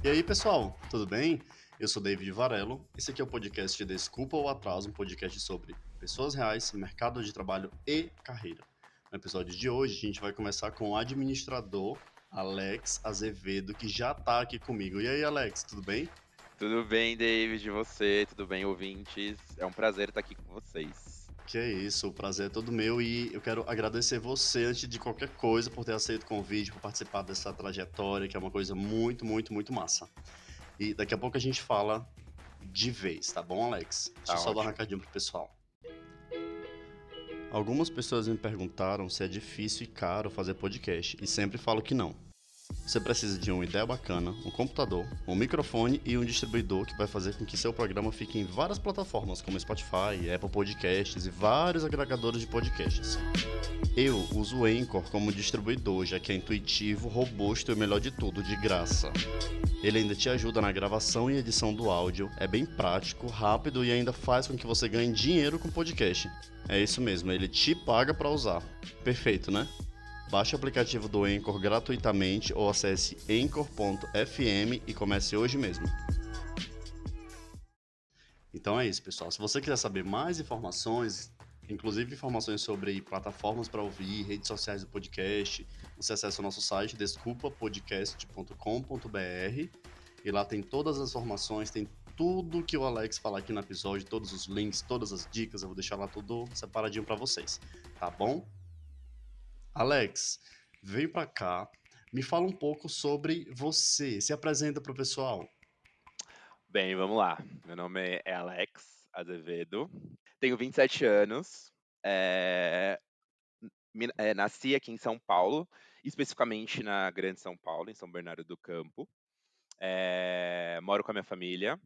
E aí, pessoal, tudo bem? Eu sou David Varelo. Esse aqui é o podcast Desculpa o Atraso, um podcast sobre pessoas reais, mercado de trabalho e carreira. No episódio de hoje, a gente vai começar com o administrador Alex Azevedo, que já está aqui comigo. E aí, Alex, tudo bem? Tudo bem, David? E você? Tudo bem, ouvintes? É um prazer estar aqui com vocês. Que é isso, o prazer é todo meu e eu quero agradecer você antes de qualquer coisa por ter aceito o convite, por participar dessa trajetória, que é uma coisa muito, muito, muito massa. E daqui a pouco a gente fala de vez, tá bom, Alex? Deixa eu Tá só dar um ótimo. recadinho pro pessoal. Algumas pessoas me perguntaram se é difícil e caro fazer podcast, e sempre falo que não. Você precisa de uma ideia bacana, um computador, um microfone e um distribuidor que vai fazer com que seu programa fique em várias plataformas como Spotify, Apple Podcasts e vários agregadores de podcasts. Eu uso o Anchor como distribuidor, já que é intuitivo, robusto e o melhor de tudo, de graça. Ele ainda te ajuda na gravação e edição do áudio, é bem prático, rápido e ainda faz com que você ganhe dinheiro com podcast. É isso mesmo, ele te paga para usar. Perfeito, né? Baixe o aplicativo do Anchor gratuitamente ou acesse anchor.fm e comece hoje mesmo. Então é isso, pessoal. Se você quiser saber mais informações, inclusive informações sobre plataformas para ouvir, redes sociais do podcast, você acessa o nosso site desculpapodcast.com.br e lá tem todas as informações, tem tudo que o Alex falar aqui no episódio, todos os links, todas as dicas, eu vou deixar lá tudo separadinho para vocês, tá bom? Alex, vem para cá, me fala um pouco sobre você, se apresenta para o pessoal. Bem, vamos lá. Meu nome é Alex Azevedo, tenho 27 anos, eh, nasci aqui em São Paulo, especificamente na Grande São Paulo, em São Bernardo do Campo. Moro com a minha família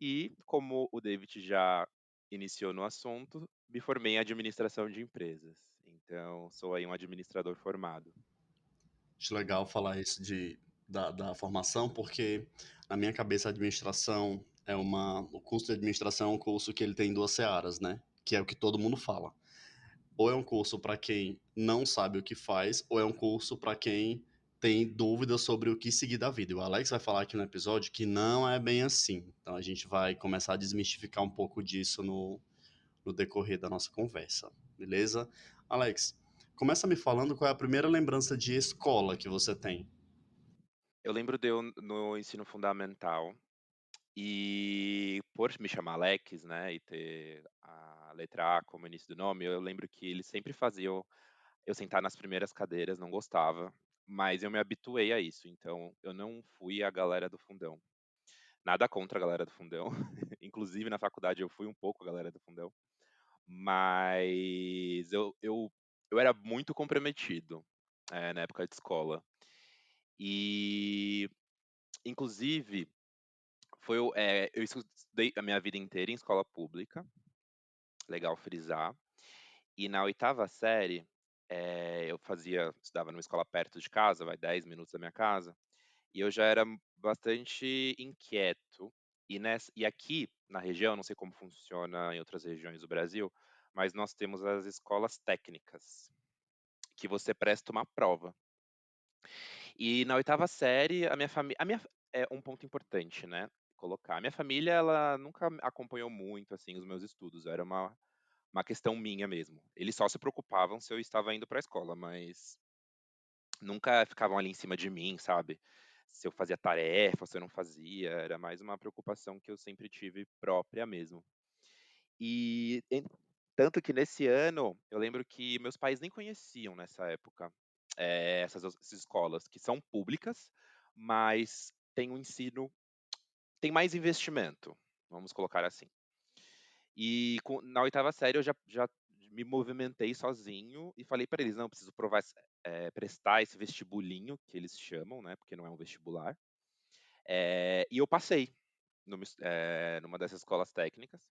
e, como o David já iniciou no assunto, me formei em administração de empresas. Então, sou aí um administrador formado. Acho legal falar isso da formação, porque na minha cabeça a administração o curso de administração é um curso que ele tem duas searas, né? Que é o que todo mundo fala. Ou é um curso para quem não sabe o que faz, ou é um curso para quem tem dúvidas sobre o que seguir da vida. E o Alex vai falar aqui no episódio que não é bem assim. Então a gente vai começar a desmistificar um pouco disso no decorrer da nossa conversa, beleza? Alex, começa me falando qual é a primeira lembrança de escola que você tem. Eu lembro de eu no ensino fundamental e por me chamar Alex, né, e ter a letra A como início do nome, eu lembro que eles sempre faziam eu sentar nas primeiras cadeiras, não gostava, mas eu me habituei a isso, então eu não fui a galera do fundão. Nada contra a galera do fundão, inclusive na faculdade eu fui um pouco a galera do fundão, mas eu era muito comprometido, na época de escola. E, inclusive, eu estudei a minha vida inteira em escola pública, legal frisar, e na oitava série, estudava numa escola perto de casa, vai 10 minutos da minha casa, e eu já era bastante inquieto, e aqui na região, não sei como funciona em outras regiões do Brasil, mas nós temos as escolas técnicas, que você presta uma prova. E na oitava série, é um ponto importante, né, colocar. A minha família, ela nunca acompanhou muito, assim, os meus estudos, era uma questão minha mesmo. Eles só se preocupavam se eu estava indo para a escola, mas nunca ficavam ali em cima de mim, sabe, se eu fazia tarefa, se eu não fazia, era mais uma preocupação que eu sempre tive própria mesmo. Tanto que nesse ano, eu lembro que meus pais nem conheciam nessa época, essas escolas que são públicas, mas tem mais investimento, vamos colocar assim. Na oitava série eu já me movimentei sozinho e falei para eles: "Não, eu preciso prestar esse vestibulinho", que eles chamam, né, porque não é um vestibular. E eu passei numa dessas escolas técnicas.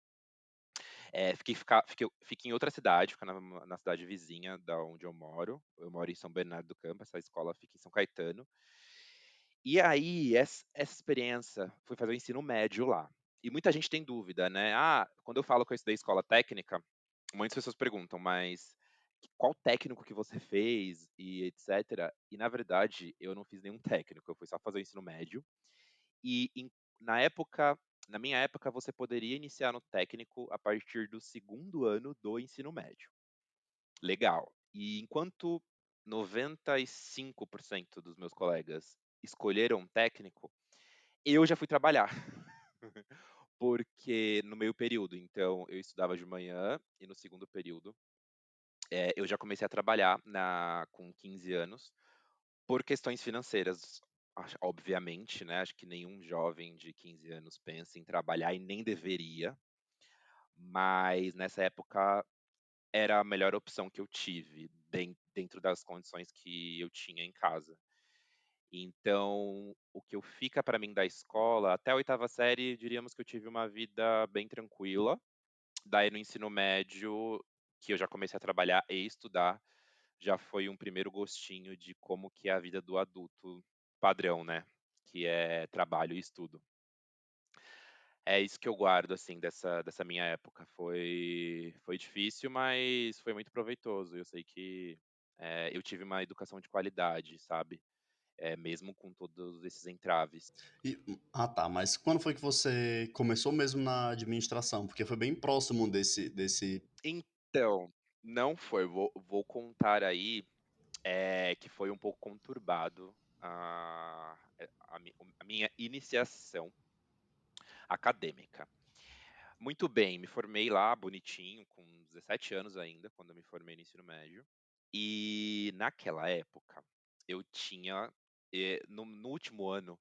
Fiquei em outra cidade, fica na cidade vizinha da onde eu moro. Eu moro em São Bernardo do Campo, essa escola fica em São Caetano. E aí, essa experiência foi fazer o ensino médio lá. E muita gente tem dúvida, né? Ah, quando eu falo que eu estudei escola técnica, muitas pessoas perguntam, mas qual técnico que você fez e etcétera. E na verdade, eu não fiz nenhum técnico, eu fui só fazer o ensino médio. E na época na minha época, você poderia iniciar no técnico a partir do segundo ano do ensino médio. Legal. E enquanto 95% dos meus colegas escolheram técnico, eu já fui trabalhar. Porque no meio período, então, eu estudava de manhã e no segundo período, eu já comecei a trabalhar com 15 anos, por questões financeiras, obviamente, né? Acho que nenhum jovem de 15 anos pensa em trabalhar e nem deveria, mas nessa época era a melhor opção que eu tive dentro das condições que eu tinha em casa. Então, o que fica para mim da escola, até a oitava série, diríamos que eu tive uma vida bem tranquila. Daí no ensino médio, que eu já comecei a trabalhar e estudar, já foi um primeiro gostinho de como que é a vida do adulto padrão, né? Que é trabalho e estudo. É isso que eu guardo, assim, dessa minha época. Foi difícil, mas foi muito proveitoso. Eu sei que eu tive uma educação de qualidade, sabe? Mesmo com todos esses entraves. Tá, mas quando foi que você começou mesmo na administração? Porque foi bem próximo desse... Então, não foi. Vou contar aí que foi um pouco conturbado a minha iniciação acadêmica. Muito bem, me formei lá bonitinho, com 17 anos ainda, quando eu me formei no ensino médio. E naquela época, eu tinha, no último ano,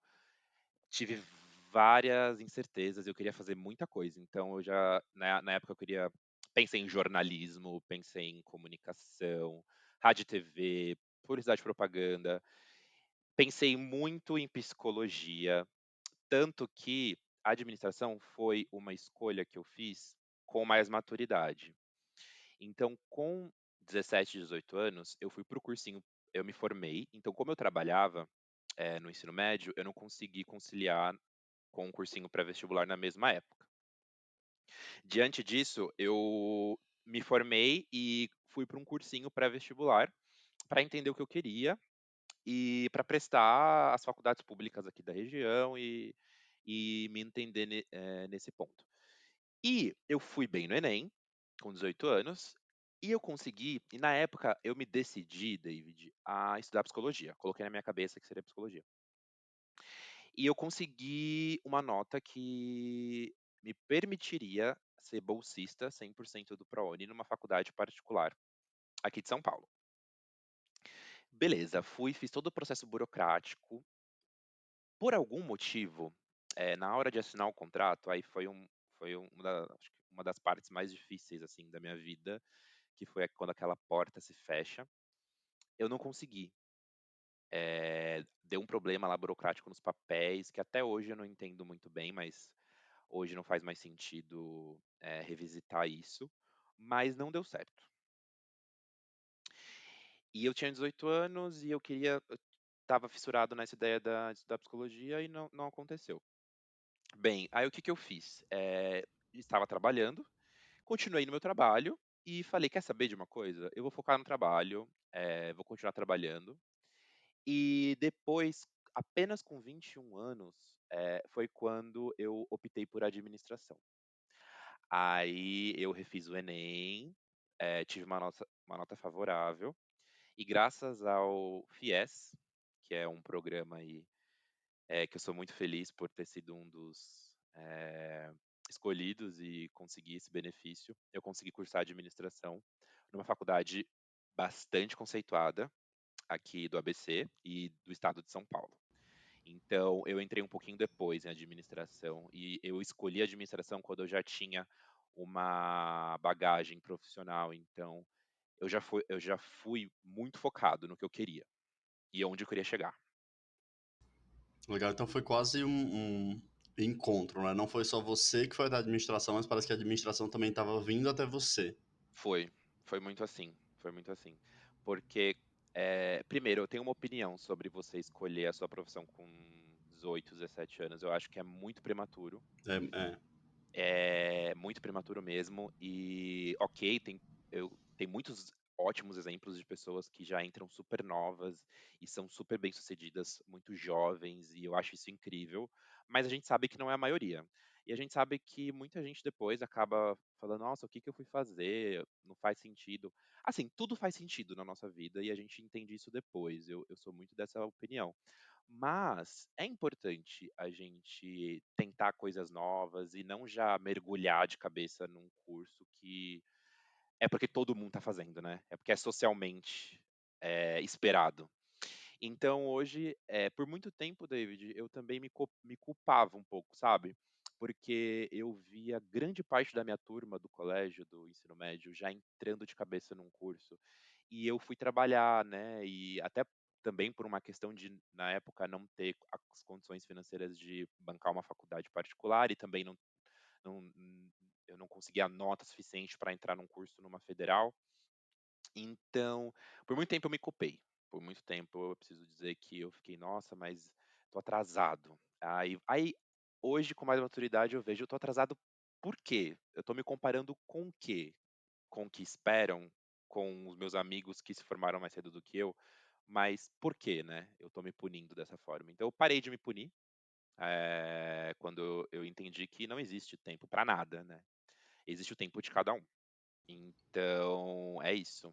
tive várias incertezas, eu queria fazer muita coisa. Então, na época, eu pensei em jornalismo, pensei em comunicação, rádio e TV, publicidade e propaganda. Pensei muito em psicologia, tanto que a administração foi uma escolha que eu fiz com mais maturidade. Então, com 17, 18 anos, eu fui para o cursinho, eu me formei. Então, como eu trabalhava no ensino médio, eu não consegui conciliar com o cursinho pré-vestibular na mesma época. Diante disso, eu me formei e fui para um cursinho pré-vestibular para entender o que eu queria e para prestar as faculdades públicas aqui da região e me entender nesse ponto. E eu fui bem no Enem, com 18 anos, e eu consegui, e na época eu me decidi, David, a estudar psicologia. Coloquei na minha cabeça que seria psicologia. E eu consegui uma nota que me permitiria ser bolsista 100% do ProUni numa faculdade particular aqui de São Paulo. Beleza, fiz todo o processo burocrático. Por algum motivo, na hora de assinar o contrato, aí acho que uma das partes mais difíceis assim da minha vida, que foi quando aquela porta se fecha. Eu não consegui. Deu um problema lá burocrático nos papéis, que até hoje eu não entendo muito bem, mas hoje não faz mais sentido revisitar isso. Mas não deu certo. E eu tinha 18 anos e eu estava fissurado nessa ideia de estudar psicologia e não aconteceu. Bem, aí o que eu fiz? Estava trabalhando, continuei no meu trabalho e falei: quer saber de uma coisa? Eu vou focar no trabalho, vou continuar trabalhando. E depois, apenas com 21 anos, foi quando eu optei por administração. Aí eu refiz o Enem, tive uma nota favorável, e graças ao FIES, que é um programa aí, que eu sou muito feliz por ter sido um dos escolhidos e conseguir esse benefício, eu consegui cursar administração numa faculdade bastante conceituada aqui do ABC e do estado de São Paulo. Então, eu entrei um pouquinho depois em administração e eu escolhi administração quando eu já tinha uma bagagem profissional. Então, eu já fui muito focado no que eu queria e onde eu queria chegar. Legal, então foi quase um encontro, né? Não foi só você que foi da administração, mas parece que a administração também estava vindo até você. Foi, foi muito assim, foi muito assim. Porque, primeiro, eu tenho uma opinião sobre você escolher a sua profissão com 18, 17 anos. Eu acho que é muito prematuro. É, é. É muito prematuro mesmo. E, ok, tem muitos ótimos exemplos de pessoas que já entram super novas e são super bem-sucedidas, muito jovens, e eu acho isso incrível, mas a gente sabe que não é a maioria. E a gente sabe que muita gente depois acaba falando: "Nossa, o que que eu fui fazer? Não faz sentido". Assim, tudo faz sentido na nossa vida e a gente entende isso depois, eu sou muito dessa opinião. Mas é importante a gente tentar coisas novas e não já mergulhar de cabeça num curso que é porque todo mundo está fazendo, né, é porque é socialmente, esperado. Então hoje, por muito tempo, David, eu também me culpava um pouco, sabe, porque eu via grande parte da minha turma do colégio, do ensino médio, já entrando de cabeça num curso, e eu fui trabalhar, né, e até também por uma questão de, na época, não ter as condições financeiras de bancar uma faculdade particular e também não eu não conseguia nota suficiente para entrar num curso numa federal. Então, por muito tempo eu me culpei. Por muito tempo eu preciso dizer que eu fiquei: "Nossa, mas tô atrasado". Aí hoje com mais maturidade eu vejo, eu tô atrasado por quê? Eu tô me comparando com o quê? Com o que esperam? Com os meus amigos que se formaram mais cedo do que eu? Mas por quê, né, eu tô me punindo dessa forma? Então eu parei de me punir, quando eu entendi que não existe tempo pra nada, né, existe o tempo de cada um. Então é isso,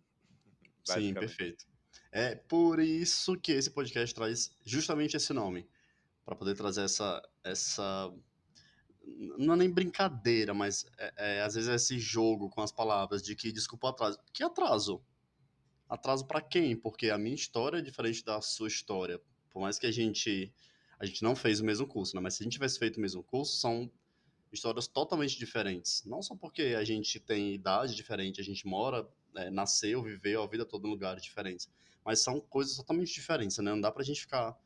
Sim, basicamente. perfeito. É por isso que esse podcast traz justamente esse nome, para poder trazer essa não é nem brincadeira, mas às vezes é esse jogo com as palavras de que desculpa o atraso. Que atraso? Atraso para quem? Porque a minha história é diferente da sua história. Por mais que a gente não fez o mesmo curso, né? Mas se a gente tivesse feito o mesmo curso, são histórias totalmente diferentes. Não só porque a gente tem idade diferente, a gente mora, nasceu, viveu a vida toda em lugares diferentes, mas são coisas totalmente diferentes, né? Não dá pra gente ficar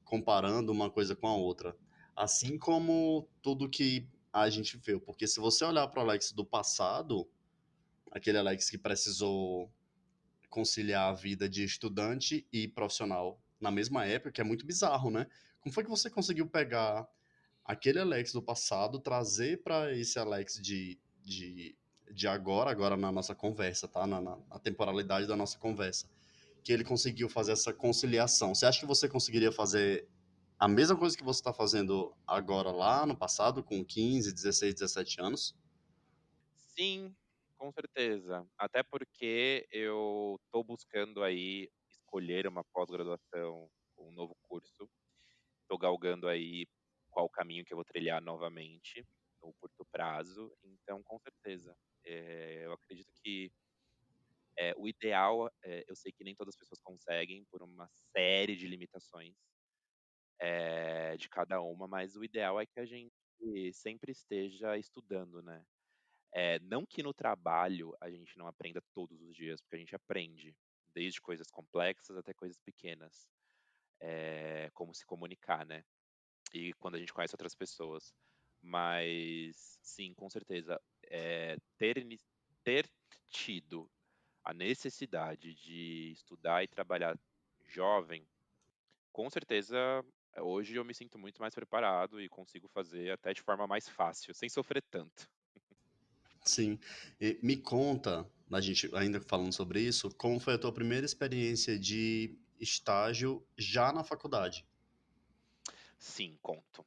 comparando uma coisa com a outra. Assim como tudo que a gente viu, porque se você olhar para o Alex do passado, aquele Alex que precisou conciliar a vida de estudante e profissional na mesma época, que é muito bizarro, né? Como foi que você conseguiu pegar aquele Alex do passado, trazer para esse Alex de agora na nossa conversa, tá? Na temporalidade da nossa conversa, que ele conseguiu fazer essa conciliação. Você acha que você conseguiria fazer a mesma coisa que você está fazendo agora lá no passado, com 15, 16, 17 anos? Sim, com certeza. Até porque eu estou buscando aí escolher uma pós-graduação, um novo curso. Estou galgando aí qual caminho que eu vou trilhar novamente no curto prazo. Então, com certeza, eu acredito que o ideal, eu sei que nem todas as pessoas conseguem por uma série de limitações, de cada uma, mas o ideal é que a gente sempre esteja estudando, né? Não que no trabalho a gente não aprenda todos os dias, porque a gente aprende, desde coisas complexas até coisas pequenas, como se comunicar, né, e quando a gente conhece outras pessoas. Mas sim, com certeza, ter tido a necessidade de estudar e trabalhar jovem, com certeza, hoje eu me sinto muito mais preparado e consigo fazer até de forma mais fácil, sem sofrer tanto. Sim. E me conta, a gente ainda falando sobre isso, como foi a tua primeira experiência de estágio já na faculdade? Sim, conto.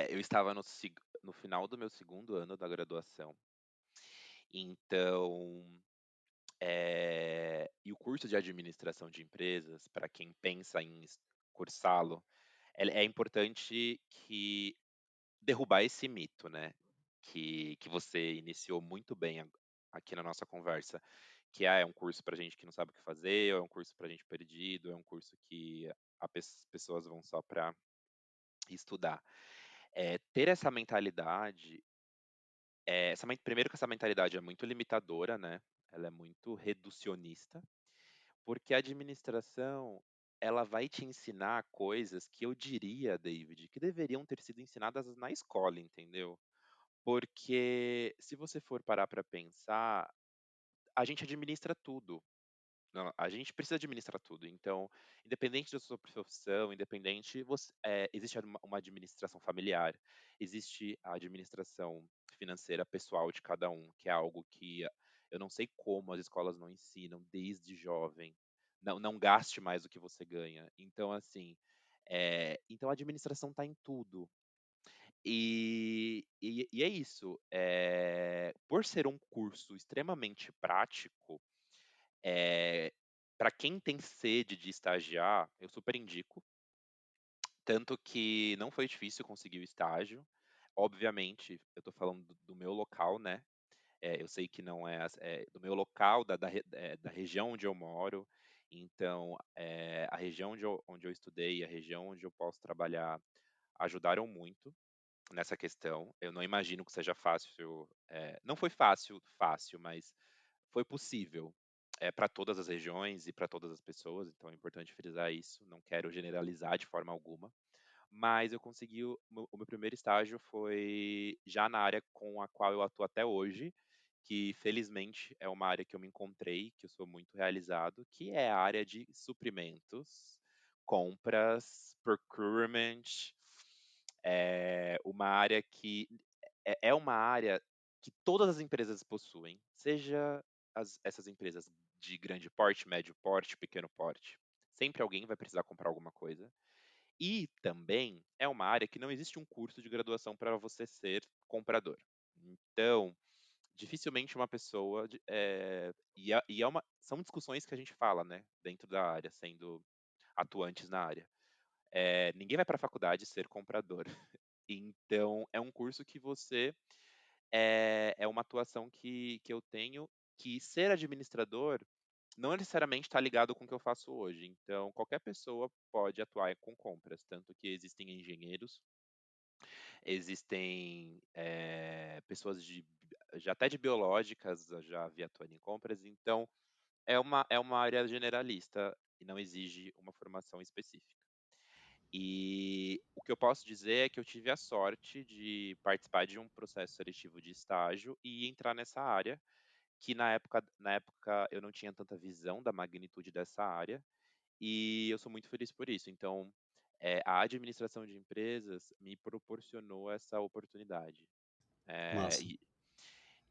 Eu estava no final do meu segundo ano da graduação, então, e o curso de administração de empresas, para quem pensa em cursá-lo, é importante que derrubar esse mito, né, que você iniciou muito bem aqui na nossa conversa, que, é um curso para gente que não sabe o que fazer, ou é um curso para gente perdido, é um curso que as pessoas vão só para estudar. Ter essa mentalidade, primeiro que essa mentalidade é muito limitadora, né, ela é muito reducionista, porque a administração, ela vai te ensinar coisas que eu diria, David, que deveriam ter sido ensinadas na escola, entendeu? Porque se você for parar para pensar, a gente administra tudo. Não, a gente precisa administrar tudo. Então, independente da sua profissão, independente, existe uma administração familiar, existe a administração financeira pessoal de cada um, que é algo que Eu não sei como as escolas não ensinam desde jovem. Não gaste mais do que você ganha. Então, assim, então a administração está em tudo. E é isso. Por ser um curso extremamente prático, eh, para quem tem sede de estagiar, eu super indico. Tanto que não foi difícil conseguir o estágio. Obviamente, eu estou falando do meu local, né? Eu sei que não é, do meu local, da região onde eu moro. Então, a região onde eu estudei, a região onde eu posso trabalhar, ajudaram muito nessa questão. Eu não imagino que seja fácil. Não foi fácil, fácil, mas foi possível. Para todas as regiões e para todas as pessoas, então é importante frisar isso. Não quero generalizar de forma alguma. Mas eu consegui o meu primeiro estágio foi já na área com a qual eu atuo até hoje, que felizmente é uma área que eu me encontrei, que eu sou muito realizado, que é a área de suprimentos, compras, procurement. É uma área que é uma área que todas as empresas possuem, seja essas empresas de grande porte, médio porte, pequeno porte. Sempre alguém vai precisar comprar alguma coisa. E também é uma área que não existe um curso de graduação para você ser comprador. Então, dificilmente uma pessoa são discussões que a gente fala, né, dentro da área, sendo atuantes na área. Ninguém vai para a faculdade ser comprador. Então, é um curso que você é uma atuação que eu tenho, que ser administrador não necessariamente está ligado com o que eu faço hoje. Então, qualquer pessoa pode atuar com compras, tanto que existem engenheiros, existem pessoas já até de biológicas, eu já vi atuando em compras. Então, é uma área generalista e não exige uma formação específica. E o que eu posso dizer é que eu tive a sorte de participar de um processo seletivo de estágio e entrar nessa área, que na época eu não tinha tanta visão da magnitude dessa área, e eu sou muito feliz por isso. Então, a administração de empresas me proporcionou essa oportunidade. Eh, Massa. e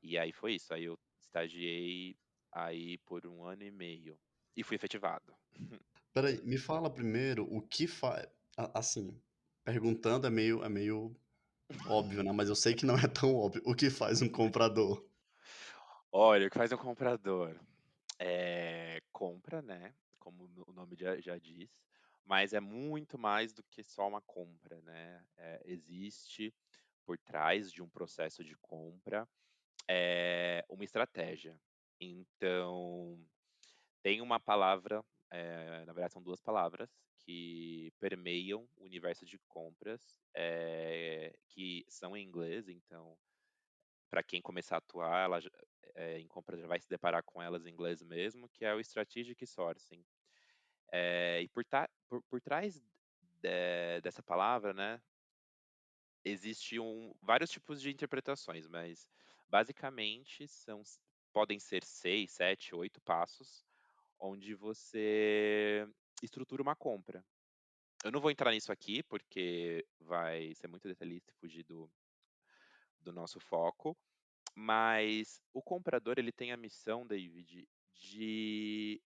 e aí foi isso, aí eu estagiei aí por 1 ano e meio e fui efetivado. Peraí, me fala primeiro o que faz. Assim, perguntando é meio óbvio, né? Mas eu sei que não é tão óbvio. O que faz um comprador? Olha, o que faz um comprador? Compra, né, como o nome já diz, mas é muito mais do que só uma compra, né. Existe por trás de um processo de compra, uma estratégia. Então, tem uma palavra, na verdade são 2 palavras, que permeiam o universo de compras, que são em inglês. Então, para quem começar a atuar, em compras já vai se deparar com elas em inglês mesmo, que é o Strategic Sourcing. E por trás dessa palavra, né, existe vários tipos de interpretações, mas basicamente podem ser 6, 7, 8 passos, onde você estrutura uma compra. Eu não vou entrar nisso aqui, porque vai ser muito detalhista e fugir do nosso foco, mas o comprador ele tem a missão, David, de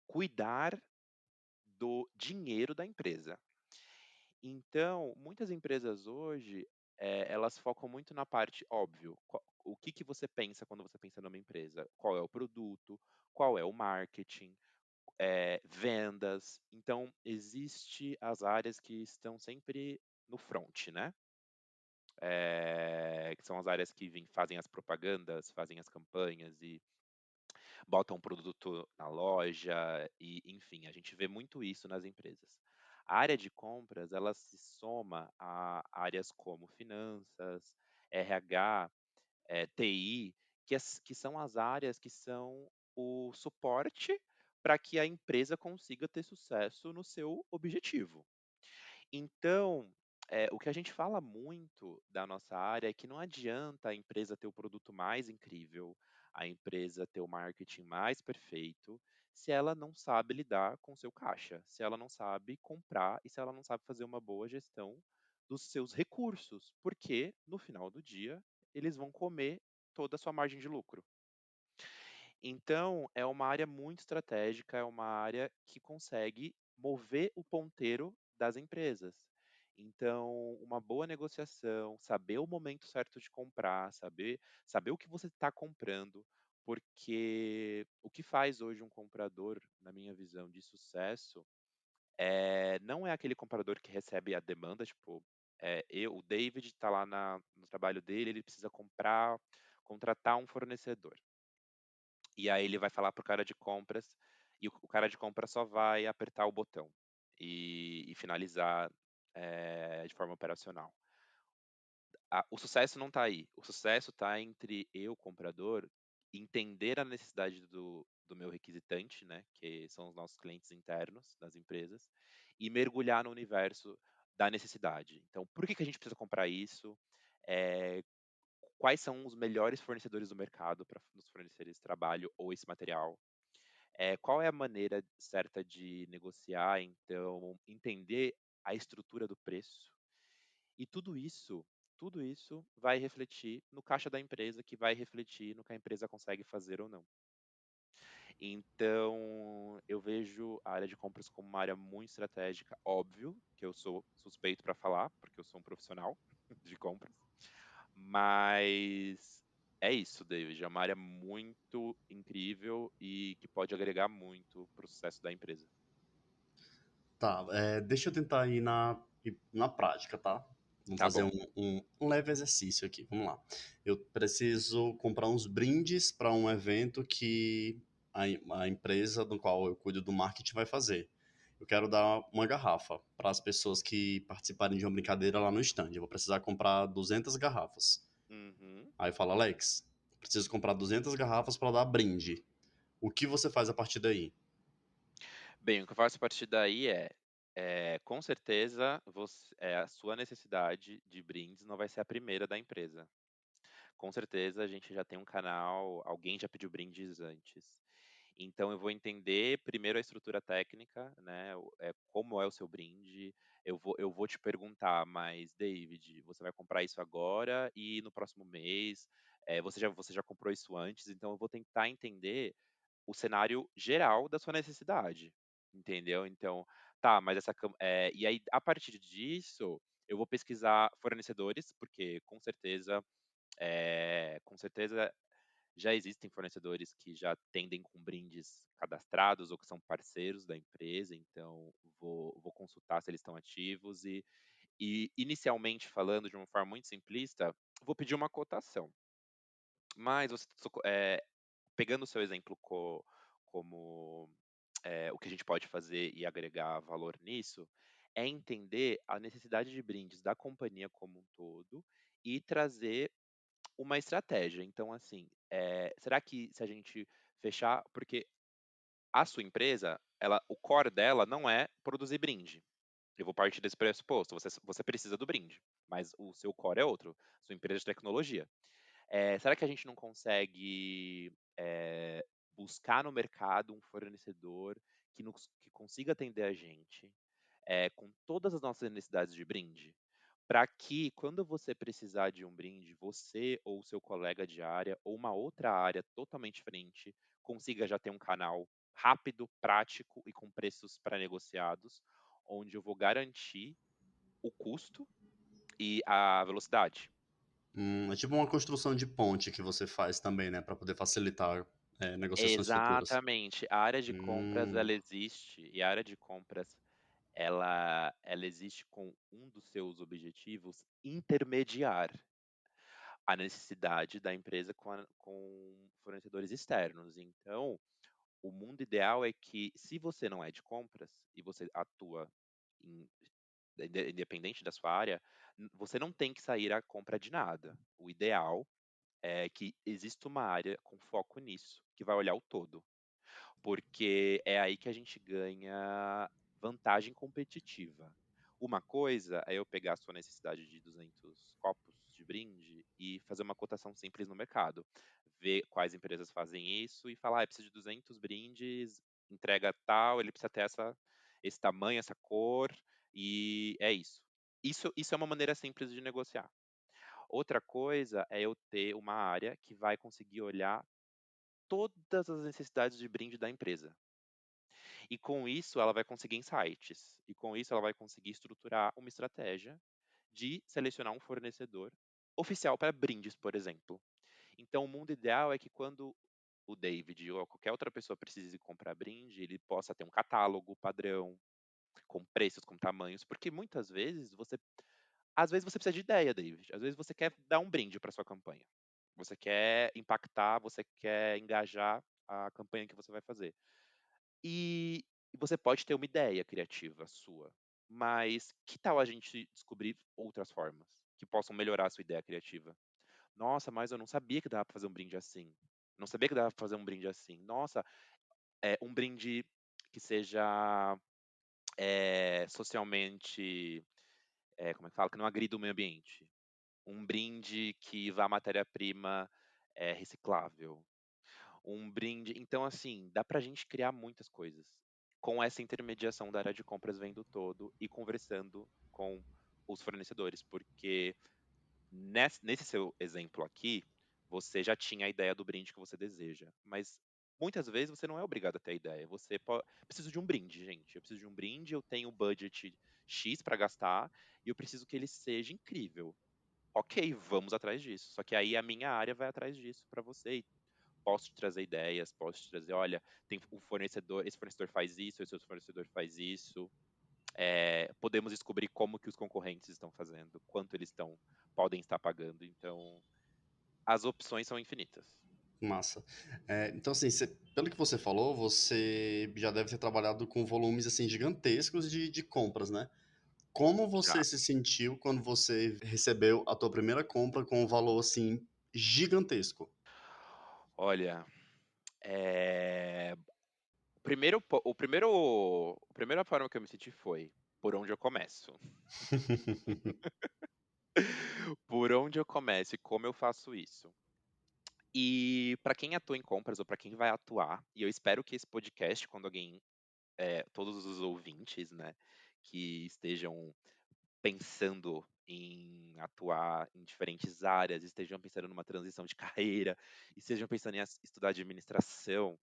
cuidar do dinheiro da empresa. Então, muitas empresas hoje, elas focam muito na parte, óbvio, o que que você pensa quando você pensa numa empresa? Qual é o produto? Qual é o marketing? Vendas. Então, existe as áreas que estão sempre no front, né? Que são as áreas que fazem as propagandas, fazem as campanhas e botam um produto na loja e, enfim, a gente vê muito isso nas empresas. A área de compras, ela se soma a áreas como finanças, RH, TI, que são as áreas que são o suporte para que a empresa consiga ter sucesso no seu objetivo. Então, o que a gente fala muito da nossa área é que não adianta a empresa ter o produto mais incrível, a empresa ter o marketing mais perfeito, se ela não sabe lidar com o seu caixa, se ela não sabe comprar e se ela não sabe fazer uma boa gestão dos seus recursos, porque no final do dia eles vão comer toda a sua margem de lucro. Então, é uma área muito estratégica, é uma área que consegue mover o ponteiro das empresas. Então, uma boa negociação, saber o momento certo de comprar, saber o que você está comprando, porque o que faz hoje um comprador, na minha visão, de sucesso, não é aquele comprador que recebe a demanda, tipo, o David está lá no trabalho dele, ele precisa contratar um fornecedor. E aí ele vai falar para o cara de compras, e o cara de compras só vai apertar o botão e finalizar, de forma operacional. O sucesso não está aí, o sucesso está entre eu, comprador, entender a necessidade do meu requisitante, né, que são os nossos clientes internos das empresas, e mergulhar no universo da necessidade. Então, por que que a gente precisa comprar isso? Eh, Quais são os melhores fornecedores do mercado para nos fornecer esse trabalho ou esse material? Qual é a maneira certa de negociar, então, entender a estrutura do preço. E tudo isso vai refletir no caixa da empresa, que vai refletir no que a empresa consegue fazer ou não. Então, eu vejo a área de compras como uma área muito estratégica, óbvio que eu sou suspeito para falar, porque eu sou um profissional de compras, mas é isso, David, é uma área muito incrível e que pode agregar muito para o sucesso da empresa. Tá, deixa eu tentar ir na prática, tá? Vamos Tá fazer bom. um leve exercício aqui, vamos lá. Eu preciso comprar uns brindes para um evento que a empresa do qual eu cuido do marketing vai fazer. Eu quero dar uma garrafa para as pessoas que participarem de uma brincadeira lá no stand. Eu vou precisar comprar 200 garrafas. Uhum. Aí fala, Alex, preciso comprar 200 garrafas para dar brinde. O que você faz a partir daí? Bem, o que eu faço a partir daí com certeza a sua necessidade de brindes não vai ser a primeira da empresa. Com certeza a gente já tem um canal, alguém já pediu brindes antes. Então eu vou entender primeiro a estrutura técnica, né, como é o seu brinde. Eu vou te perguntar: "Mas David, você vai comprar isso agora e no próximo mês? Você já comprou isso antes?". Então eu vou tentar entender o cenário geral da sua necessidade, entendeu? Então, tá, mas e aí a partir disso, eu vou pesquisar fornecedores, porque com certeza já existem fornecedores que já tendem com brindes cadastrados ou que são parceiros da empresa, então vou consultar se eles estão ativos e inicialmente falando de uma forma muito simplista, vou pedir uma cotação. Mas pegando o seu exemplo como, o que a gente pode fazer e agregar valor nisso, é entender a necessidade de brindes da companhia como um todo e trazer uma estratégia. Então, assim, será que se a gente fechar porque a sua empresa, o core dela não é produzir brinde. Eu vou partir desse pressuposto, você precisa do brinde, mas o seu core é outro, sua empresa de tecnologia. Será que a gente não consegue, buscar no mercado um fornecedor que consiga atender a gente, com todas as nossas necessidades de brinde? Para que quando você precisar de um brinde, você ou o seu colega de área ou uma outra área totalmente diferente consiga já ter um canal rápido, prático e com preços pré-negociados, onde eu vou garantir o custo e a velocidade. É tipo uma construção de ponte que você faz também, né, para poder facilitar, negociações futuras. Exatamente. A área de compras, Hum, ela existe, e a área de compras, ela existe com um dos seus objetivos intermediar a necessidade da empresa com fornecedores externos. Então, o mundo ideal é que, se você não é de compras e você atua em independente da sua área, você não tem que sair à compra de nada. O ideal é que exista uma área com foco nisso, que vai olhar o todo. Porque é aí que a gente ganha vantagem competitiva. Uma coisa é eu pegar a sua necessidade de 200 copos de brinde e fazer uma cotação simples no mercado, ver quais empresas fazem isso e falar: "Preciso de 200 brindes, entrega tal, ele precisa ter esse tamanho, essa cor", e é isso. Isso é uma maneira simples de negociar. Outra coisa é eu ter uma área que vai conseguir olhar todas as necessidades de brinde da empresa. E com isso ela vai conseguir insights, e com isso ela vai conseguir estruturar uma estratégia de selecionar um fornecedor oficial para brindes, por exemplo. Então o mundo ideal é que quando o David ou qualquer outra pessoa precise comprar brinde, ele possa ter um catálogo padrão, com preços, com tamanhos, porque muitas vezes você precisa de ideia, David. Às vezes você quer dar um brinde para sua campanha. Você quer impactar, você quer engajar a campanha que você vai fazer. E você pode ter uma ideia criativa sua, mas que tal a gente descobrir outras formas que possam melhorar a sua ideia criativa? Nossa, mas eu não sabia que dava para fazer um brinde assim. Não sabia que dava para fazer um brinde assim. Nossa, um brinde que seja socialmente, como é que fala? Que não agrida o meio ambiente. Um brinde que vá à matéria-prima reciclável. Um brinde. Então, assim, dá pra gente criar muitas coisas com essa intermediação da área de compras vendo todo e conversando com os fornecedores, porque nesse seu exemplo aqui, você já tinha a ideia do brinde que você deseja, mas muitas vezes você não é obrigado a ter a ideia. Você preciso de um brinde, gente. Eu preciso de um brinde, eu tenho um budget X para gastar e eu preciso que ele seja incrível. Ok, vamos atrás disso. Só que aí a minha área vai atrás disso para você. E posso te trazer ideias, posso te trazer, olha, tem um fornecedor, esse fornecedor faz isso, esse outro fornecedor faz isso. Podemos descobrir como que os concorrentes estão fazendo, quanto eles podem estar pagando. Então, as opções são infinitas. Massa. Então, assim, pelo que você falou, você já deve ter trabalhado com volumes, assim, gigantescos de compras, né? Como você Já. se sentiu quando você recebeu a tua primeira compra com um valor, assim, gigantesco? Olha, é, a primeira forma que eu me senti foi por onde eu começo. Por onde eu começo e como eu faço isso. E para quem atua em compras ou para quem vai atuar, e eu espero que esse podcast, quando alguém, todos os ouvintes, né, que estejam pensando em atuar em diferentes áreas, estejam pensando numa transição de carreira, estejam pensando em estudar administração,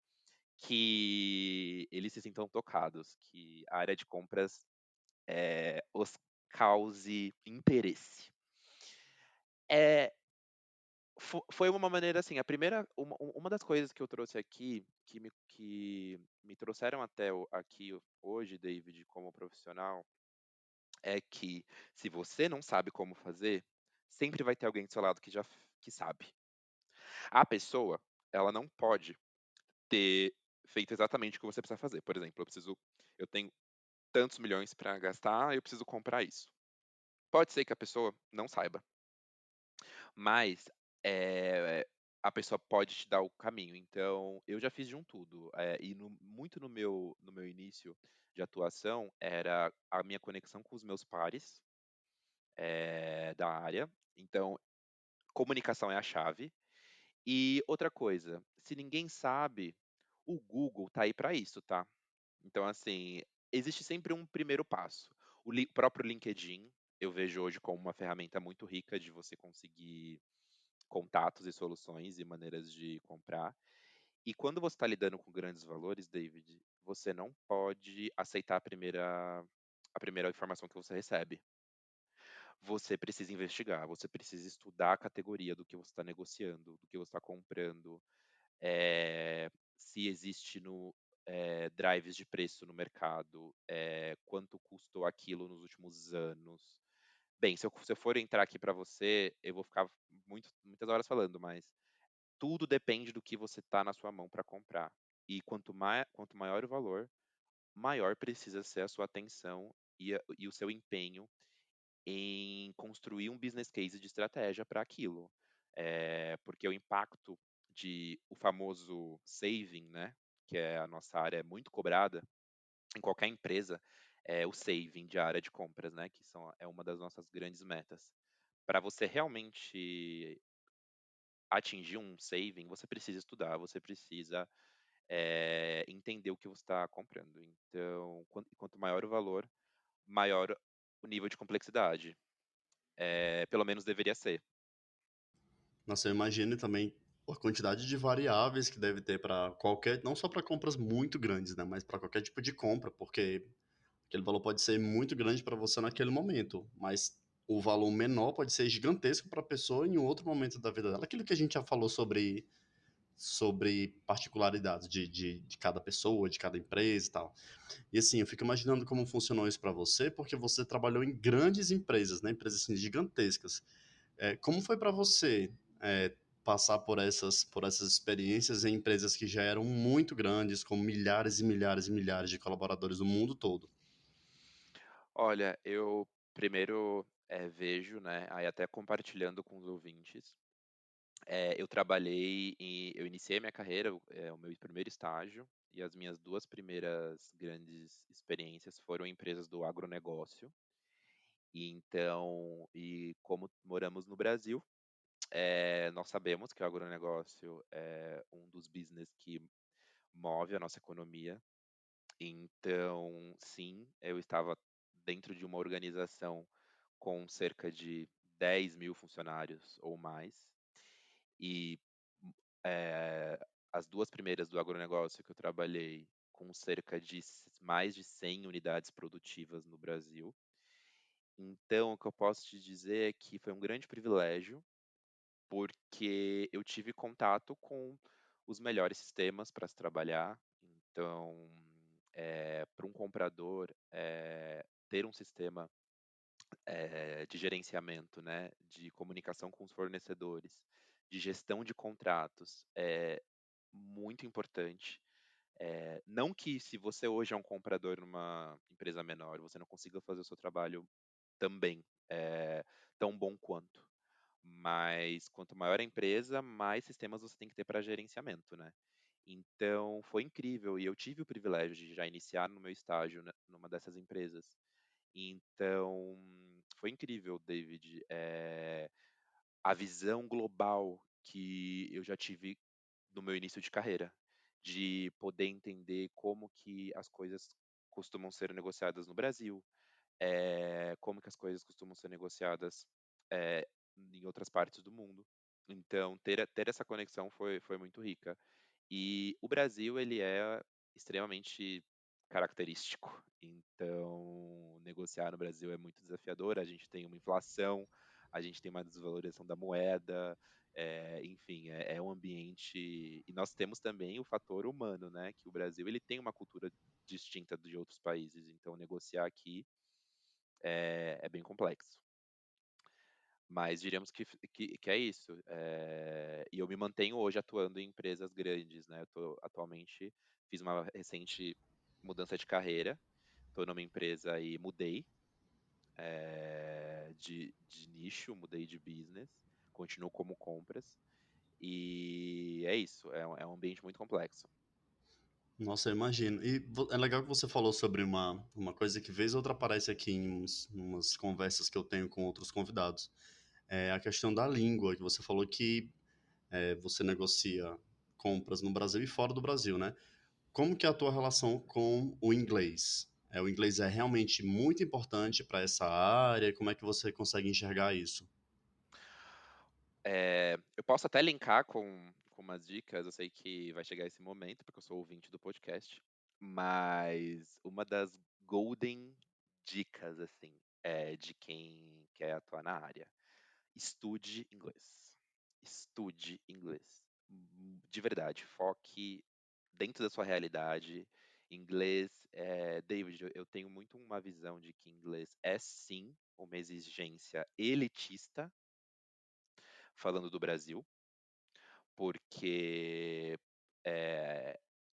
que eles se sintam tocados, que a área de compras os cause interesse. É, foi uma maneira assim, a primeira uma das coisas que eu trouxe aqui, que me trouxeram até aqui hoje, David, como profissional, é que se você não sabe como fazer, sempre vai ter alguém do seu lado que sabe. A pessoa, ela não pode ter feito exatamente o que você precisa fazer. Por exemplo, eu tenho tantos milhões para gastar, eu preciso comprar isso. Pode ser que a pessoa não saiba, mas eh, a pessoa pode te dar o caminho. Então, eu já fiz de um tudo. E muito no meu início de atuação era a minha conexão com os meus pares da área. Então, comunicação é a chave. E outra coisa, se ninguém sabe, o Google tá aí para isso, tá? Então, assim, existe sempre um primeiro passo. O próprio LinkedIn, eu vejo hoje como uma ferramenta muito rica de você conseguir contatos e soluções e maneiras de comprar. E quando você está lidando com grandes valores, David, você não pode aceitar a primeira informação que você recebe. Você precisa investigar, você precisa estudar a categoria do que você está negociando, do que você está comprando, se existe drives de preço no mercado, quanto custou aquilo nos últimos anos. Bem, se eu for entrar aqui para você, eu vou ficar muitas horas falando, mas tudo depende do que você tá na sua mão para comprar. E quanto maior o valor, maior precisa ser a sua atenção e o seu empenho em construir um business case de estratégia para aquilo. Porque o impacto o famoso saving, né, que é a nossa área muito cobrada, em qualquer empresa, é o saving de área de compras, né, que é uma das nossas grandes metas. Para você realmente atingir um saving, você precisa estudar, você precisa entender o que você está comprando. Então, quanto maior o valor, maior o nível de complexidade. Pelo menos deveria ser. Nossa, eu imagino também A quantidade de variáveis que deve ter para qualquer, não só para compras muito grandes, né, mas para qualquer tipo de compra, porque aquele valor pode ser muito grande para você naquele momento, mas o valor menor pode ser gigantesco para a pessoa em outro momento da vida dela. Aquilo que a gente já falou sobre particularidades de cada pessoa, de cada empresa e tal. E assim, eu fico imaginando como funcionou isso para você, porque você trabalhou em grandes empresas, né? Empresas assim, gigantescas. Como foi para você passar por essas experiências em empresas que já eram muito grandes, com milhares e milhares e milhares de colaboradores no mundo todo? Olha, eu primeiro, vejo, né, aí até compartilhando com os ouvintes, eu iniciei minha carreira, o meu primeiro estágio e as minhas 2 primeiras grandes experiências foram em empresas do agronegócio. E como moramos no Brasil, nós sabemos que o agronegócio é um dos business que move a nossa economia. Então, sim, eu estava dentro de uma organização com cerca de 10.000 funcionários ou mais, e, eh, as 2 primeiras do agronegócio que eu trabalhei com cerca de mais de 100 unidades produtivas no Brasil. Então, o que eu posso te dizer é que foi um grande privilégio, porque eu tive contato com os melhores sistemas para se trabalhar. Então, para um comprador, ter um sistema, de gerenciamento, né, de comunicação com os fornecedores, de gestão de contratos, é muito importante. Não que se você hoje é um comprador numa empresa menor, você não consiga fazer o seu trabalho também, tão bom quanto. Mas quanto maior a empresa, mais sistemas você tem que ter para gerenciamento, né. Então foi incrível e eu tive o privilégio de já iniciar no meu estágio, né, numa dessas empresas. Então foi incrível, David, a visão global que eu já tive no meu início de carreira, de poder entender como que as coisas costumam ser negociadas no Brasil, como que as coisas costumam ser negociadas, eh, em outras partes do mundo. Então ter essa conexão foi muito rica. E o Brasil, ele é extremamente característico, então negociar no Brasil é muito desafiador, a gente tem uma inflação, a gente tem uma desvalorização da moeda, enfim, é um ambiente e nós temos também o fator humano, né, que o Brasil ele tem uma cultura distinta de outros países, então negociar aqui é bem complexo. Mas diríamos que é isso. E eu me mantenho hoje atuando em empresas grandes, né. Eu tô atualmente fiz uma recente mudança de carreira, estou numa empresa e mudei, de nicho, mudei de business, continuo como compras, e é isso, é um ambiente muito complexo. Nossa, eu imagino. E é legal que você falou sobre uma coisa que vez ou outra aparece aqui em umas conversas que eu tenho com outros convidados. É a questão da língua, que você falou que você negocia compras no Brasil e fora do Brasil, né? Como que é a tua relação com o inglês? O inglês é realmente muito importante para essa área? Como é que você consegue enxergar isso? Eu posso até linkar com umas dicas, eu sei que vai chegar esse momento, porque eu sou ouvinte do podcast, mas uma das golden dicas, assim, de quem quer atuar na área: estude inglês. Estude inglês. De verdade, foque dentro da sua realidade. Inglês, David, eu tenho muito uma visão de que inglês é sim uma exigência elitista, falando do Brasil, porque,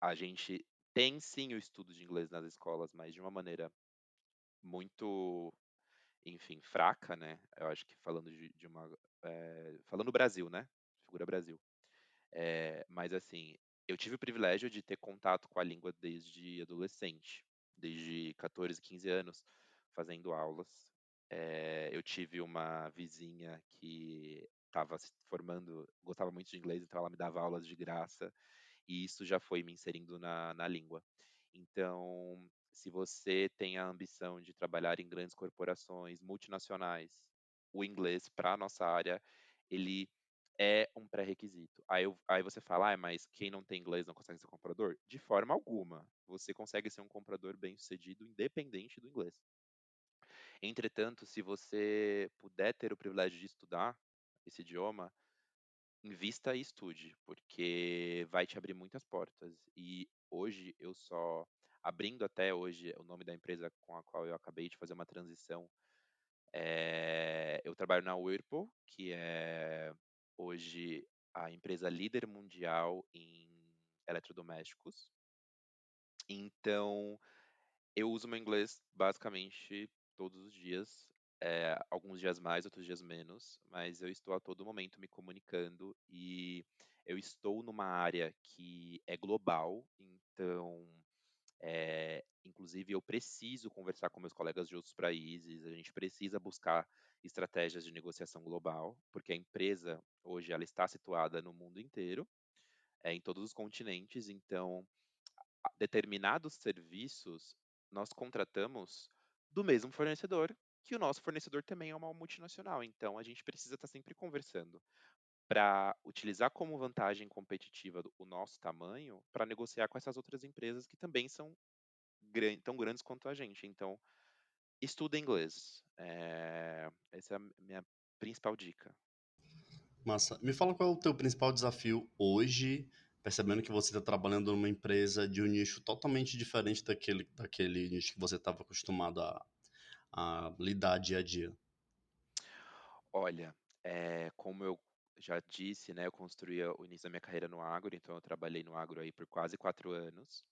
a gente tem sim o estudo de inglês nas escolas, mas de uma maneira muito, enfim, fraca, né, eu acho que falando de uma, falando Brasil, né, figura Brasil. Mas assim, eu tive o privilégio de ter contato com a língua desde adolescente, desde 14, 15 anos, fazendo aulas. Eu tive uma vizinha que estava se formando, gostava muito de inglês, então ela me dava aulas de graça, e isso já foi me inserindo na língua. Então, se você tem a ambição de trabalhar em grandes corporações multinacionais, o inglês para a nossa área, ele é um pré-requisito. Aí você fala: mas quem não tem inglês não consegue ser comprador?" De forma alguma. Você consegue ser um comprador bem-sucedido independente do inglês. Entretanto, se você puder ter o privilégio de estudar esse idioma, invista e estude, porque vai te abrir muitas portas. E hoje eu só abrindo até hoje o nome da empresa com a qual eu acabei de fazer uma transição, eu trabalho na Whirlpool, que é hoje a empresa líder mundial em eletrodomésticos. Então, eu uso meu inglês basicamente todos os dias, alguns dias mais, outros dias menos, mas eu estou a todo momento me comunicando e eu estou numa área que é global, então, inclusive eu preciso conversar com meus colegas de outros países, a gente precisa buscar estratégias de negociação global, porque a empresa hoje ela está situada no mundo inteiro, em todos os continentes, então determinados serviços nós contratamos do mesmo fornecedor, que o nosso fornecedor também é uma multinacional. Então a gente precisa estar sempre conversando para utilizar como vantagem competitiva o nosso tamanho para negociar com essas outras empresas que também são tão grandes quanto a gente. Então, estuda inglês. Essa é a minha principal dica. Massa. Me fala qual é o teu principal desafio hoje, percebendo que você está trabalhando numa empresa de um nicho totalmente diferente daquele nicho que você estava acostumado a lidar dia a dia. Olha, como eu já disse, né, eu construí o início da minha carreira no agro, então eu trabalhei no agro aí por quase 4 anos,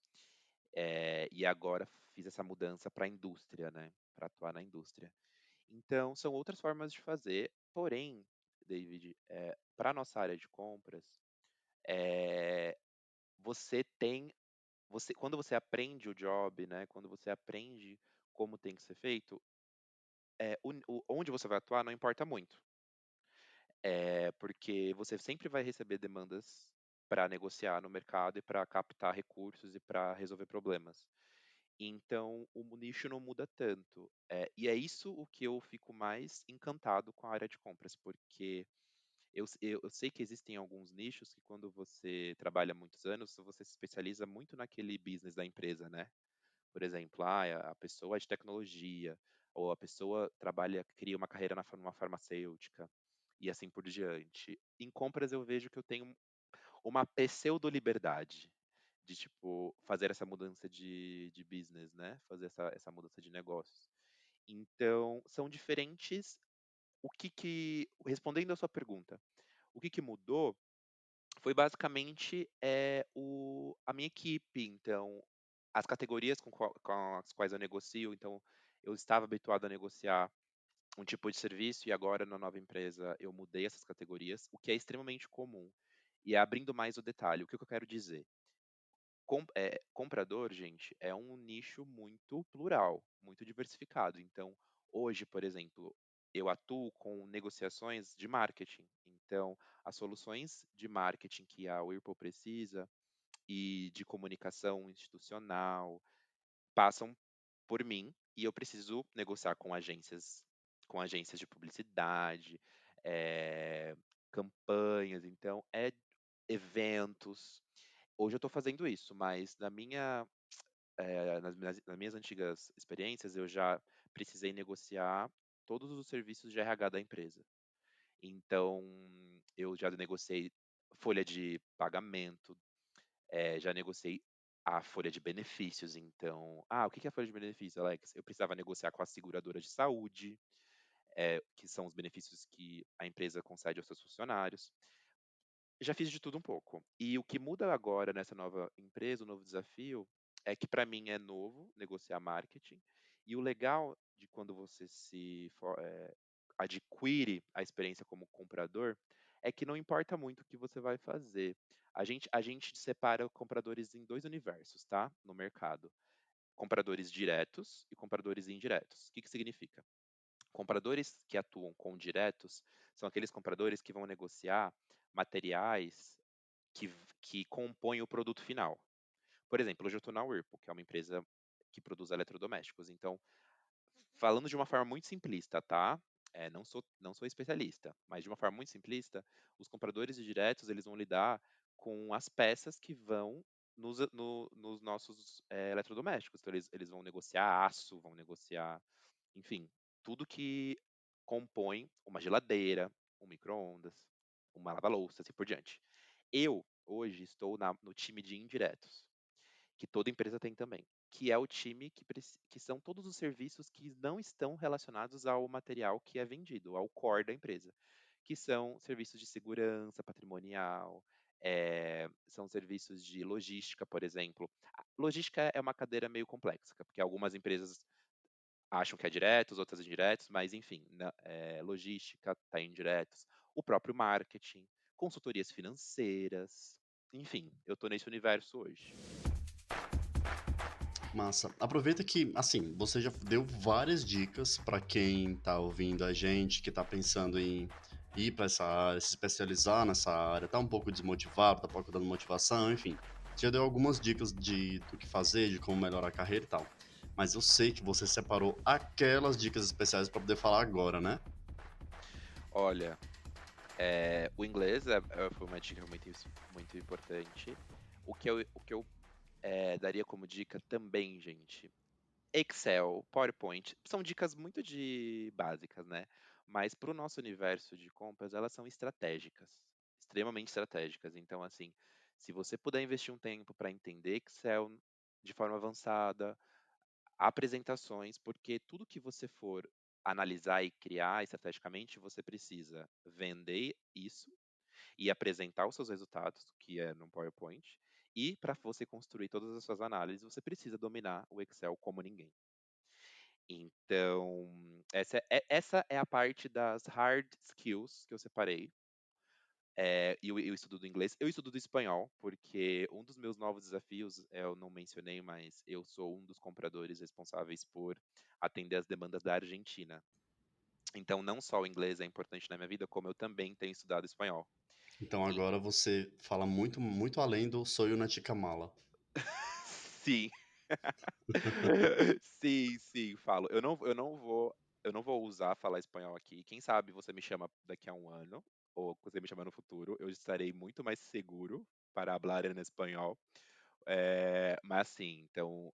e agora fiz essa mudança para a indústria, né, para atuar na indústria. Então são outras formas de fazer, porém, David, pra nossa área de compras, eh, você tem quando você aprende o job, né, quando você aprende como tem que ser feito, onde você vai atuar não importa muito. Porque você sempre vai receber demandas para negociar no mercado e para captar recursos e para resolver problemas. Então, o nicho não muda tanto. E é isso o que eu fico mais encantado com a área de compras, porque eu sei que existem alguns nichos que quando você trabalha muitos anos, você se especializa muito naquele business da empresa, né? Por exemplo, a pessoa é de tecnologia, ou a pessoa cria uma carreira numa farmacêutica, e assim por diante. Em compras eu vejo que eu tenho uma pseudo-liberdade de, tipo, fazer essa mudança de business, né? Fazer essa mudança de negócios. Então, são diferentes. Respondendo a sua pergunta, o que mudou foi basicamente a minha equipe. Então, as categorias com as quais eu negocio. Então, eu estava habituado a negociar um tipo de serviço e agora na nova empresa eu mudei essas categorias, o que é extremamente comum. E abrindo mais o detalhe, o que eu quero dizer? Comprador, gente, é um nicho muito plural, muito diversificado. Então, hoje, por exemplo, eu atuo com negociações de marketing. Então, as soluções de marketing que a Whirlpool precisa e de comunicação institucional passam por mim e eu preciso negociar com agências de publicidade, eh, campanhas, então eventos. Hoje eu estou fazendo isso, mas nas minhas antigas experiências, eu já precisei negociar todos os serviços de RH da empresa. Então, eu já negociei folha de pagamento, já negociei a folha de benefícios. Então, o que é a folha de benefícios, Alex? Eu precisava negociar com a seguradora de saúde, que são os benefícios que a empresa concede aos seus funcionários. Já fiz de tudo um pouco. E o que muda agora nessa nova empresa, o novo desafio, é que para mim é novo negociar marketing. E o legal de quando você adquire a experiência como comprador é que não importa muito o que você vai fazer. A gente separa compradores em dois universos, tá? No mercado. Compradores diretos e compradores indiretos. O que significa? Compradores que atuam com diretos são aqueles compradores que vão negociar materiais que, que compõem o produto final. Por exemplo, hoje eu estou na Whirlpool, que é uma empresa que produz eletrodomésticos. Então, falando de uma forma muito simplista, tá? não sou especialista, mas de uma forma muito simplista, os compradores diretos eles vão lidar com as peças que vão nos nossos eletrodomésticos. Então, eles vão negociar aço, vão negociar, enfim, tudo que compõe uma geladeira, um micro-ondas, uma lava-louça, assim por diante. Eu, hoje, estou no time de indiretos, que toda empresa tem também, que é o time que são todos os serviços que não estão relacionados ao material que é vendido, ao core da empresa, que são serviços de segurança patrimonial, são serviços de logística, por exemplo. A logística é uma cadeira meio complexa, porque algumas empresas acham que é diretos, outras indiretos, mas enfim, logística está em diretos, o próprio marketing, consultorias financeiras, enfim, eu estou nesse universo hoje. Massa. Aproveita que, assim, você já deu várias dicas para quem tá ouvindo a gente, que tá pensando em ir para essa área, se especializar nessa área, tá um pouco desmotivado, tá procurando motivação, enfim. Você já deu algumas dicas do que fazer, de como melhorar a carreira e tal. Mas eu sei que você separou aquelas dicas especiais para poder falar agora, né? Olha, o inglês foi uma dica muito importante. O que eu daria como dica também, gente, Excel, PowerPoint, são dicas muito de básicas, né? Mas para o nosso universo de compras, elas são estratégicas, extremamente estratégicas. Então, assim, se você puder investir um tempo para entender Excel de forma avançada, apresentações, porque tudo que você for analisar e criar estrategicamente, você precisa vender isso e apresentar os seus resultados, que é no PowerPoint. E para você construir todas as suas análises, você precisa dominar o Excel como ninguém. Então, essa é a parte das hard skills que eu separei. E eu estudo do inglês. Eu estudo do espanhol, porque um dos meus novos desafios, eu não mencionei, mas eu sou um dos compradores responsáveis por atender as demandas da Argentina. Então, não só o inglês é importante na minha vida, como eu também tenho estudado espanhol. Então E agora você fala muito, muito além do Soy una chica mala. sim, sim, sim, falo. Eu não vou usar falar espanhol aqui. Quem sabe você me chama daqui a um ano, ou você me chama no futuro, eu estarei muito mais seguro para falar em espanhol. Mas sim, então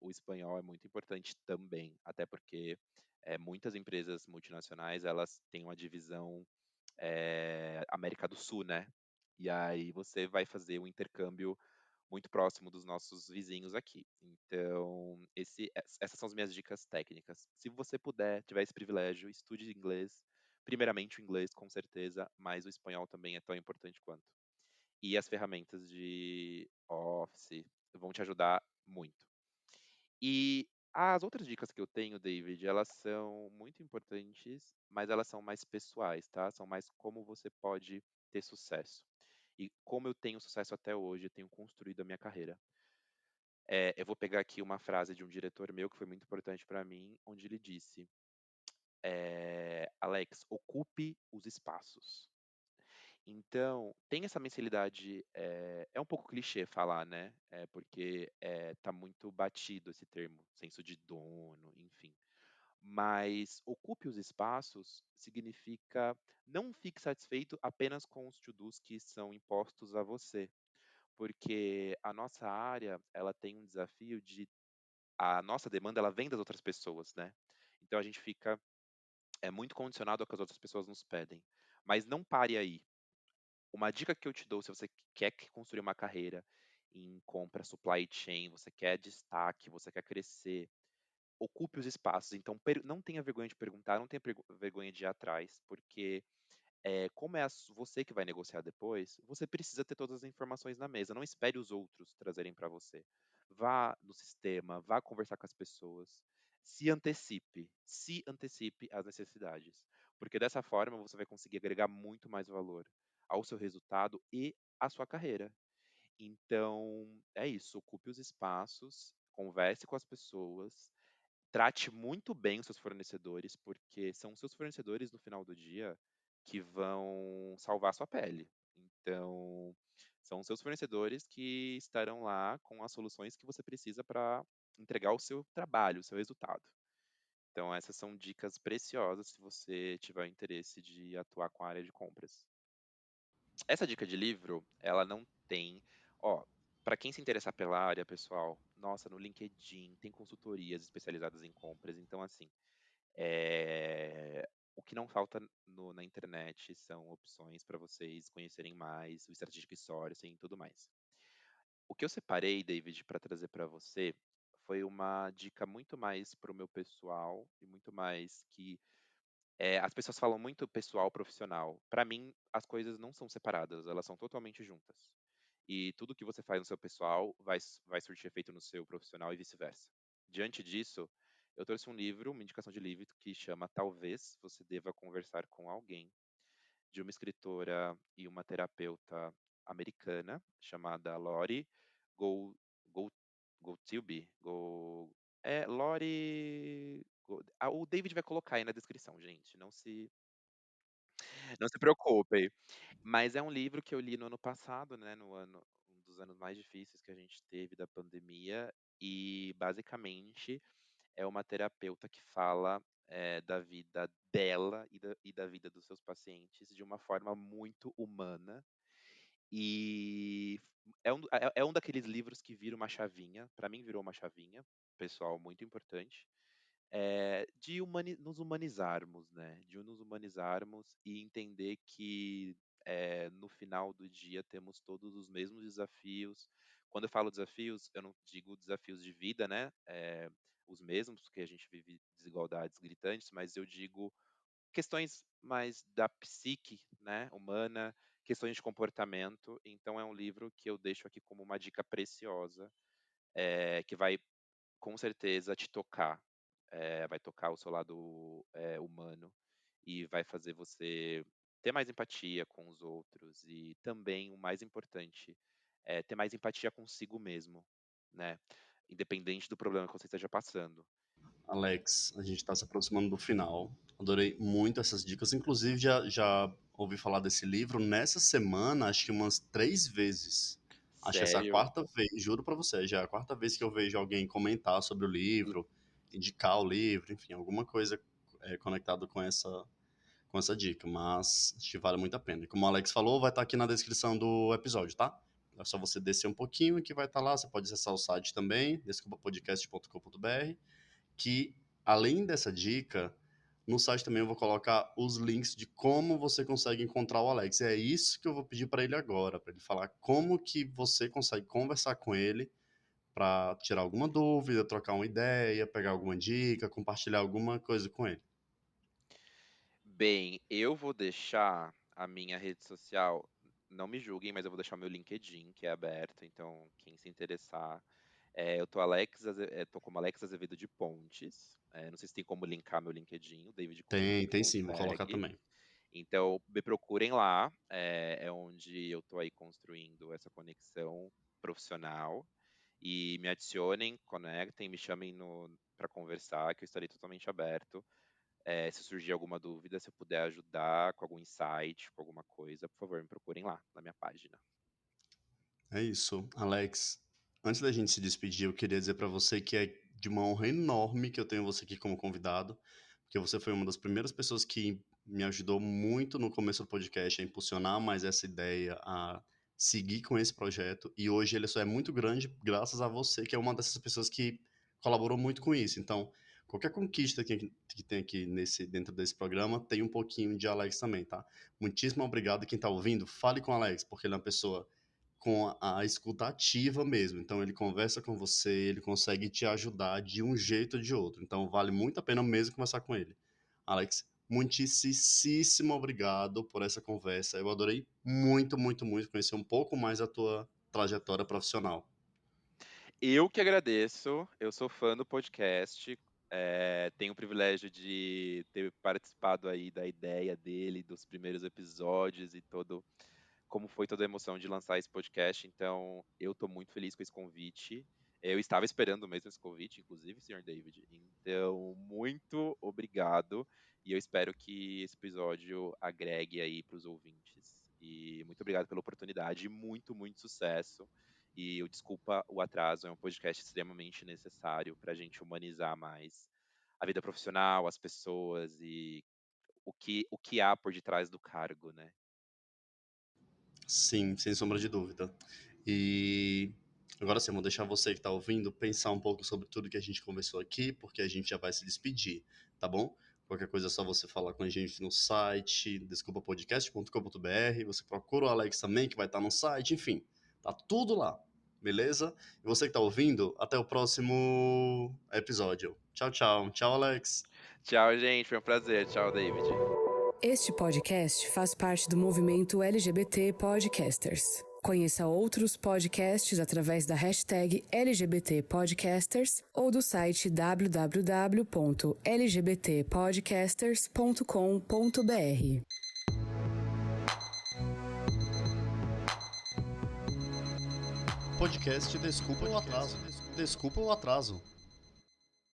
o espanhol é muito importante também, até porque muitas empresas multinacionais elas têm uma divisão América do Sul, né? E aí você vai fazer um intercâmbio muito próximo dos nossos vizinhos aqui. Então, essas são as minhas dicas técnicas. Se você puder, tiver esse privilégio, estude inglês. Primeiramente o inglês, com certeza, mas o espanhol também é tão importante quanto. E as ferramentas de Office vão te ajudar muito. E as outras dicas que eu tenho, David, elas são muito importantes, mas elas são mais pessoais, tá? São mais como você pode ter sucesso. E como eu tenho sucesso até hoje, eu tenho construído a minha carreira. Eu vou pegar aqui uma frase de um diretor meu que foi muito importante para mim, onde ele disse: Alex, ocupe os espaços. Então, tem essa mentalidade, é um pouco clichê falar, né? Porque tá muito batido esse termo, senso de dono, enfim. Mas ocupe os espaços significa não fique satisfeito apenas com os to-dos que são impostos a você, porque a nossa área, ela tem um desafio de a nossa demanda, ela vem das outras pessoas, né? Então a gente fica muito condicionado ao que as outras pessoas nos pedem. Mas não pare aí. Uma dica que eu te dou, se você quer construir uma carreira em compra, supply chain, você quer destaque, você quer crescer, ocupe os espaços. Então, não tenha vergonha de perguntar, não tenha vergonha de ir atrás, porque como é você que vai negociar depois, você precisa ter todas as informações na mesa. Não espere os outros trazerem para você. Vá no sistema, vá conversar com as pessoas. Se antecipe às necessidades. Porque dessa forma você vai conseguir agregar muito mais valor ao seu resultado e à sua carreira. Então, é isso. Ocupe os espaços, converse com as pessoas, trate muito bem os seus fornecedores, porque são os seus fornecedores no final do dia que vão salvar sua pele. Então, são os seus fornecedores que estarão lá com as soluções que você precisa para entregar o seu trabalho, o seu resultado. Então essas são dicas preciosas se você tiver o interesse de atuar com a área de compras. Essa dica de livro, ela não tem, ó, para quem se interessar pela área, pessoal, nossa, no LinkedIn tem consultorias especializadas em compras, então assim, o que não falta na internet são opções para vocês conhecerem mais, o Strategic Sourcing e tudo mais. O que eu separei, David, para trazer para você foi uma dica muito mais para o meu pessoal e muito mais que as pessoas falam muito pessoal profissional. Para mim, as coisas não são separadas, elas são totalmente juntas. E tudo que você faz no seu pessoal vai surtir efeito no seu profissional e vice-versa. Diante disso, eu trouxe um livro, uma indicação de livro que chama Talvez Você Deva Conversar com Alguém, de uma escritora e uma terapeuta americana chamada Lori Go, Go, Gotilby. Lori. O David vai colocar aí na descrição, gente. Não se preocupem. Mas é um livro que eu li no ano passado, né? Um dos anos mais difíceis que a gente teve da pandemia. E basicamente é uma terapeuta que fala da vida dela e da vida dos seus pacientes de uma forma muito humana. E é um daqueles livros que vira uma chavinha, para mim virou uma chavinha, pessoal, muito importante, de nos humanizarmos, né? De nos humanizarmos e entender que no final do dia temos todos os mesmos desafios. Quando eu falo desafios, eu não digo desafios de vida, né? Os mesmos, porque a gente vive desigualdades gritantes, mas eu digo questões mais da psique, né, humana, questões de comportamento. Então é um livro que eu deixo aqui como uma dica preciosa, que vai com certeza te tocar, vai tocar o seu lado humano e vai fazer você ter mais empatia com os outros e também o mais importante, ter mais empatia consigo mesmo, né? Independente do problema que você esteja passando. Alex, a gente está se aproximando do final. Adorei muito essas dicas. Inclusive, já ouvi falar desse livro nessa semana, acho que umas 3 vezes. Acho que essa é a Sério? quarta vez, juro pra você, já é a quarta vez que eu vejo alguém comentar sobre o livro, indicar o livro, enfim, alguma coisa conectada com essa dica. Mas acho que vale muito a pena. E como o Alex falou, vai estar aqui na descrição do episódio, tá? É só você descer um pouquinho que vai estar lá. Você pode acessar o site também, desculpapodcast.com.br, que além dessa dica, no site também eu vou colocar os links de como você consegue encontrar o Alex. E é isso que eu vou pedir para ele agora, para ele falar como que você consegue conversar com ele para tirar alguma dúvida, trocar uma ideia, pegar alguma dica, compartilhar alguma coisa com ele. Bem, eu vou deixar a minha rede social, não me julguem, mas eu vou deixar o meu LinkedIn, que é aberto, então quem se interessar, eu tô como Alex Azevedo de Pontes, não sei se tem como linkar meu LinkedIn, o David Tem sim, vou colocar consegue. também. Então me procurem lá, é onde eu tô aí construindo essa conexão profissional, e me adicionem, conectem, me chamem para conversar, que eu estarei totalmente aberto. Se surgir alguma dúvida, se eu puder ajudar com algum insight, com alguma coisa, por favor, me procurem lá na minha página. É isso, Alex. Antes da gente se despedir, eu queria dizer para você que é de uma honra enorme que eu tenho você aqui como convidado, porque você foi uma das primeiras pessoas que me ajudou muito no começo do podcast a impulsionar mais essa ideia, a seguir com esse projeto, e hoje ele só é muito grande graças a você, que é uma dessas pessoas que colaborou muito com isso. Então, qualquer conquista que tem aqui dentro desse programa tem um pouquinho de Alex também, tá? Muitíssimo obrigado. Quem tá ouvindo, fale com o Alex, porque ele é uma pessoa com a escuta ativa mesmo. Então ele conversa com você, ele consegue te ajudar de um jeito ou de outro. Então vale muito a pena mesmo conversar com ele. Alex, muitíssimo obrigado por essa conversa. Eu adorei muito, muito, muito conhecer um pouco mais da tua trajetória profissional. Eu que agradeço, eu sou fã do podcast, tenho o privilégio de ter participado aí da ideia dele, dos primeiros episódios e como foi toda a emoção de lançar esse podcast. Então, eu estou muito feliz com esse convite. Eu estava esperando mesmo esse convite, inclusive, senhor David. Então, muito obrigado. E eu espero que esse episódio agregue aí para os ouvintes. E muito obrigado pela oportunidade. Muito, muito sucesso. Desculpa o atraso, é um podcast extremamente necessário para a gente humanizar mais a vida profissional, as pessoas e o que há por detrás do cargo, né. Sim, sem sombra de dúvida. E agora sim, eu vou deixar você que está ouvindo pensar um pouco sobre tudo que a gente conversou aqui, porque a gente já vai se despedir, tá bom? Qualquer coisa é só você falar com a gente no site desculpapodcast.com.br, você procura o Alex também, que vai estar no site, enfim, tá tudo lá, beleza? E você que está ouvindo, até o próximo episódio. Tchau, tchau. Tchau, Alex. Tchau, gente, foi um prazer. Tchau, David. Este podcast faz parte do movimento LGBT Podcasters. Conheça outros podcasts através da hashtag LGBT Podcasters ou do site www.lgbtpodcasters.com.br. Podcast Desculpa o Atraso. Desculpa o Atraso.